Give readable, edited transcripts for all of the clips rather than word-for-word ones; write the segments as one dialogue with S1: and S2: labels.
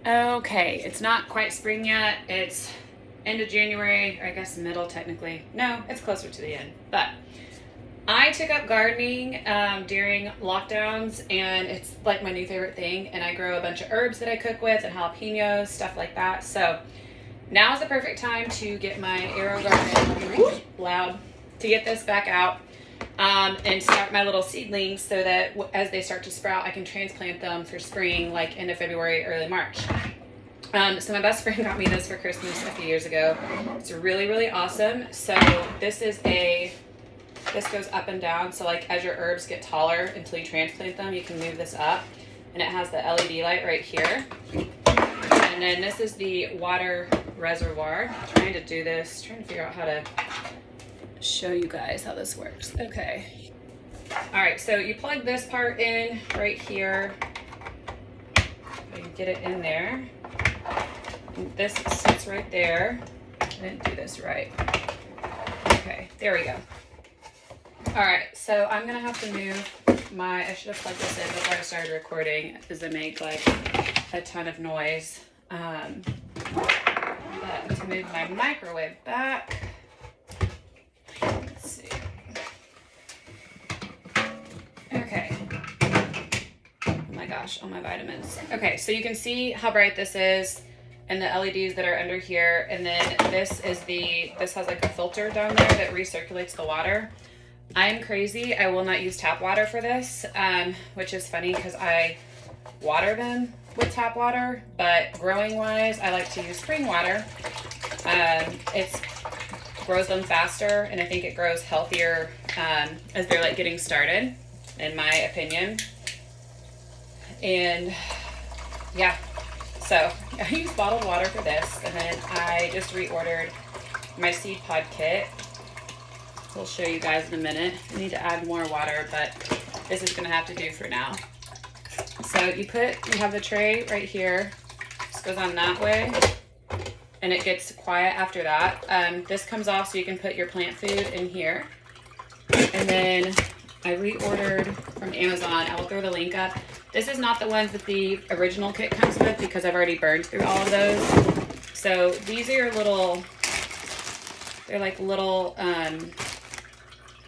S1: Okay, it's not quite spring yet. It's end of January, or I guess middle technically. No, it's closer to the end. But I took up gardening during lockdowns, and it's like my new favorite thing. And I grow a bunch of herbs that I cook with, and jalapenos, stuff like that. So now is the perfect time to get my Aerogarden loud to get this back out. And start my little seedlings so that as they start to sprout, I can transplant them for spring, like end of February, early March. So my best friend got me this for Christmas a few years ago. It's really, really awesome. So this goes up and down. So like as your herbs get taller until you transplant them, you can move this up. And it has the LED light right here. And then this is the water reservoir. I'm trying to figure out how to show you guys how this works. Okay. All right, so you plug this part in right here. You can get it in there. And this sits right there. I didn't do this right. Okay, there we go. All right, so I'm gonna have to move I should have plugged this in before I started recording because it made like a ton of noise. But to move my microwave back, let's see. Okay. Oh my gosh, all my vitamins. Okay, so you can see how bright this is and the LEDs that are under here. And then this has like a filter down there that recirculates the water. I'm crazy. I will not use tap water for this, which is funny because I water them with tap water, but growing wise, I like to use spring water. It grows them faster, and I think it grows healthier as they're like getting started, in my opinion. And yeah, so I use bottled water for this, and then I just reordered my seed pod kit. We'll show you guys in a minute. I need to add more water, but this is gonna have to do for now. So you have the tray right here. This goes on that way, and it gets quiet after that. This comes off so you can put your plant food in here. And then I reordered from Amazon. I will throw the link up. This is not the ones that the original kit comes with because I've already burned through all of those. So these are they're like little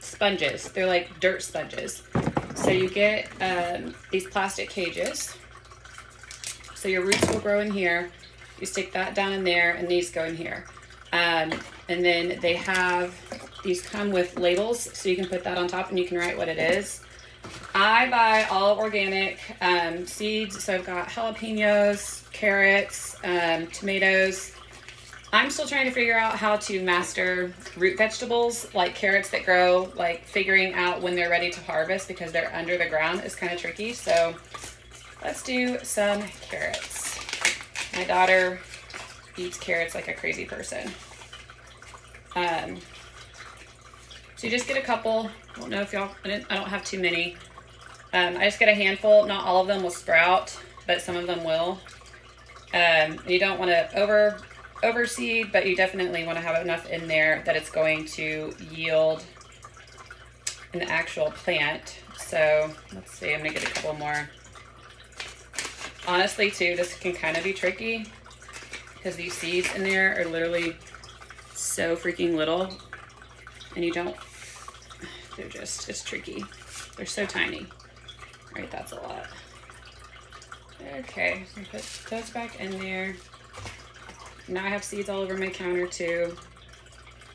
S1: sponges. They're like dirt sponges. So you get these plastic cages. So your roots will grow in here. You stick that down in there, and these go in here. And then these come with labels, so you can put that on top and you can write what it is. I buy all organic seeds. So I've got jalapenos, carrots, tomatoes. I'm still trying to figure out how to master root vegetables like carrots that grow, like figuring out when they're ready to harvest because they're under the ground is kind of tricky. So let's do some carrots. My daughter eats carrots like a crazy person. So you just get a couple. I don't know if I don't have too many. I just get a handful. Not all of them will sprout, but some of them will. You don't want to overseed, but you definitely want to have enough in there that it's going to yield an actual plant. So let's see, I'm gonna get a couple more. Honestly too, this can kind of be tricky because these seeds in there are literally so freaking little, and it's tricky. They're so tiny. All right, that's a lot. Okay, so put those back in there. Now I have seeds all over my counter too.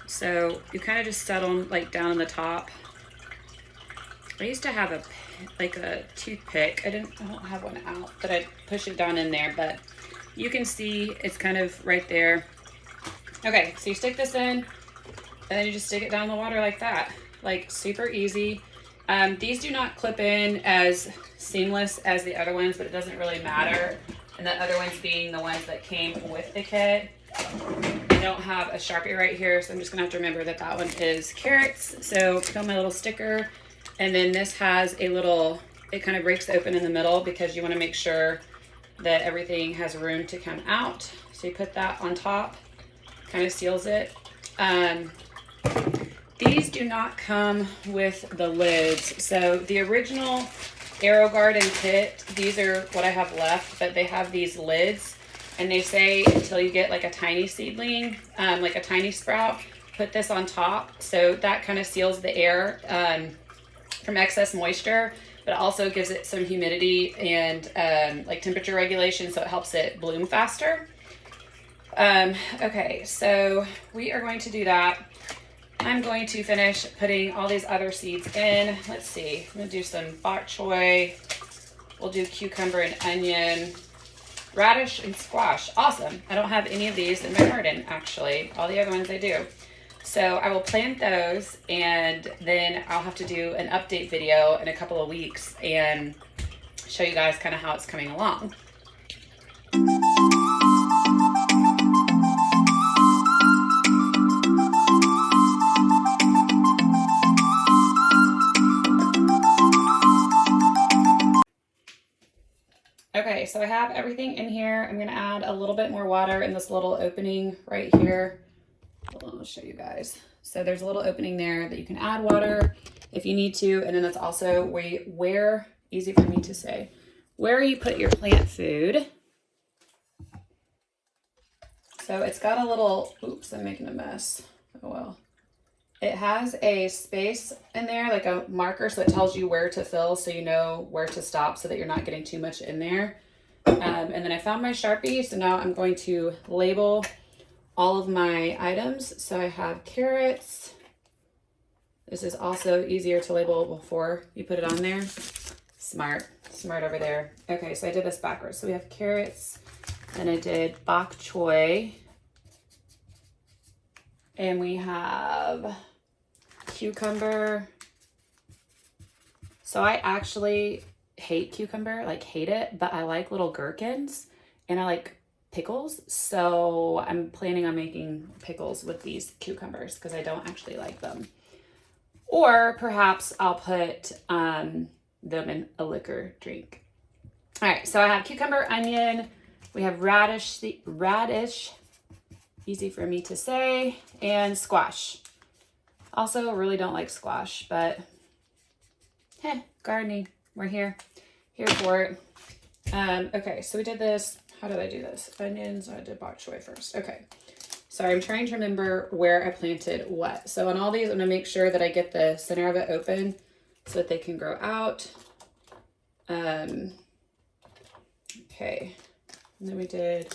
S1: So you kind of just set them like down on the top. I used to have a toothpick. I don't have one out, but I push it down in there, but you can see it's kind of right there. Okay, so you stick this in, and then you just stick it down in the water like that. Like super easy. These do not clip in as seamless as the other ones, but it doesn't really matter. And the other ones being the ones that came with the kit. I don't have a Sharpie right here, so I'm just gonna have to remember that one is carrots. So put on my little sticker. And then this has it kind of breaks open in the middle because you wanna make sure that everything has room to come out. So you put that on top, kind of seals it. These do not come with the lids. So the original Aerogarden kit, these are what I have left, but they have these lids. And they say until you get like a tiny seedling, like a tiny sprout, put this on top. So that kind of seals the air from excess moisture, but it also gives it some humidity and like temperature regulation, so it helps it bloom faster. Okay, so we are going to do that. I'm going to finish putting all these other seeds in. Let's see, I'm gonna do some bok choy. We'll do cucumber and onion, radish and squash. Awesome. I don't have any of these in my garden, actually. All the other ones I do. So I will plant those, and then I'll have to do an update video in a couple of weeks and show you guys kind of how it's coming along. Okay, so I have everything in here. I'm gonna add a little bit more water in this little opening right here. Hold on, I'll show you guys. So there's a little opening there that you can add water if you need to. And then that's also where easy for me to say, where you put your plant food. So it's got a little, oops, I'm making a mess. Oh well. It has a space in there, like a marker, so it tells you where to fill, so you know where to stop so that you're not getting too much in there. And then I found my Sharpie, so now I'm going to label all of my items. So I have carrots. This is also easier to label before you put it on there. Smart over there. Okay, so I did this backwards. So we have carrots, and I did bok choy, and we have cucumber. So I actually hate cucumber, like hate it, but I like little gherkins, and I like pickles. So I'm planning on making pickles with these cucumbers because I don't actually like them. Or perhaps I'll put them in a liquor drink. All right, so I have cucumber, onion, we have radish, easy for me to say, and squash. Also, really don't like squash, but gardening, we're here for it. Okay, so we did this. How did I do this? Onions, I did bok choy first. Okay, sorry, I'm trying to remember where I planted what. So on all these, I'm gonna make sure that I get the center of it open so that they can grow out. Okay, and then we did,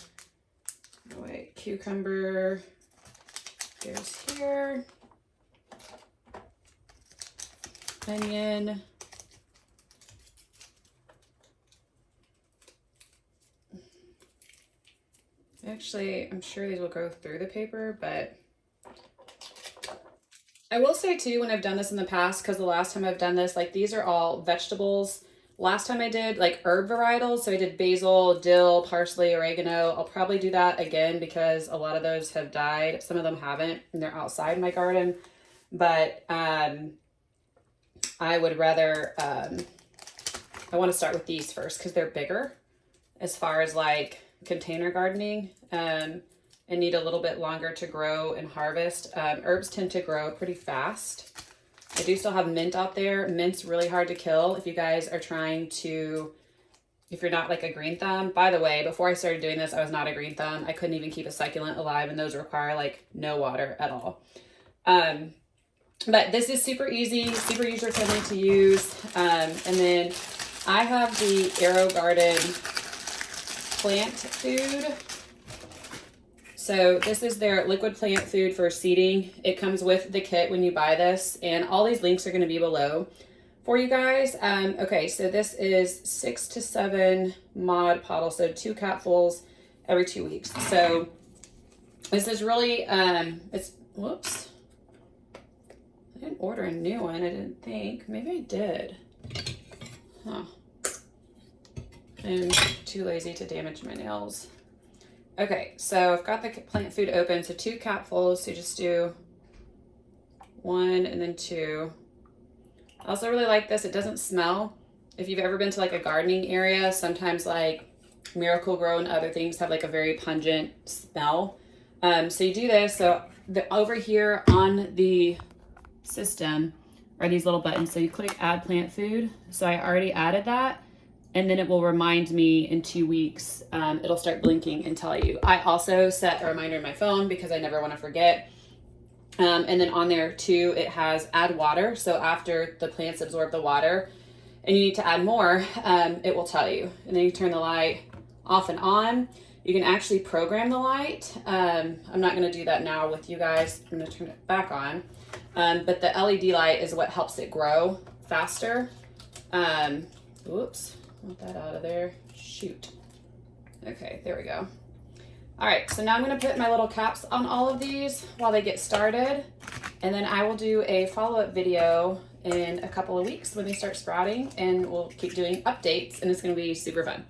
S1: oh wait, cucumber goes here. Onion. Actually, I'm sure these will go through the paper, but I will say too, when I've done this in the past, because the last time I've done this, like these are all vegetables. Last time I did like herb varietals, so I did basil, dill, parsley, oregano. I'll probably do that again because a lot of those have died. Some of them haven't, and they're outside my garden. But I would rather, I want to start with these first because they're bigger as far as like container gardening and need a little bit longer to grow and harvest. Herbs tend to grow pretty fast. I do still have mint out there. Mint's really hard to kill if you guys are trying to, if you're not like a green thumb. By the way, before I started doing this, I was not a green thumb. I couldn't even keep a succulent alive, and those require like no water at all. But this is super easy, super user friendly to use. And then I have the Aerogarden plant food. So this is their liquid plant food for seeding. It comes with the kit when you buy this, and all these links are going to be below for you guys. Okay, so this is 6 to 7 mod bottles, so 2 capfuls every 2 weeks. So this is really, it's, whoops. I didn't order a new one, I didn't think. Maybe I did. Huh. I'm too lazy to damage my nails. Okay, so I've got the plant food open. So 2 capfuls, so just do 1 and then 2. I also really like this. It doesn't smell. If you've ever been to like a gardening area, sometimes like Miracle-Gro and other things have like a very pungent smell. So you do this. So over here on the system are these little buttons. So you click add plant food. So I already added that. and then it will remind me in 2 weeks. It'll start blinking and tell you. I also set a reminder in my phone because I never want to forget. And then on there too, it has add water. So after the plants absorb the water and you need to add more, it will tell you. And then you turn the light off and on. You can actually program the light. I'm not going to do that now with you guys. I'm going to turn it back on. But the LED light is what helps it grow faster. Oops, want that out of there. Shoot. Okay, there we go. All right, so now I'm going to put my little caps on all of these while they get started, and then I will do a follow-up video in a couple of weeks when they start sprouting, and we'll keep doing updates, and it's going to be super fun.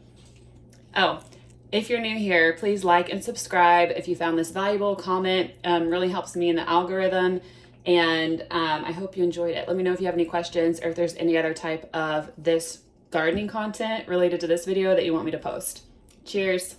S1: Oh, if you're new here, please like and subscribe. If you found this valuable, comment. Really helps me in the algorithm, and I hope you enjoyed it. Let me know if you have any questions or if there's any other type of this gardening content related to this video that you want me to post. Cheers.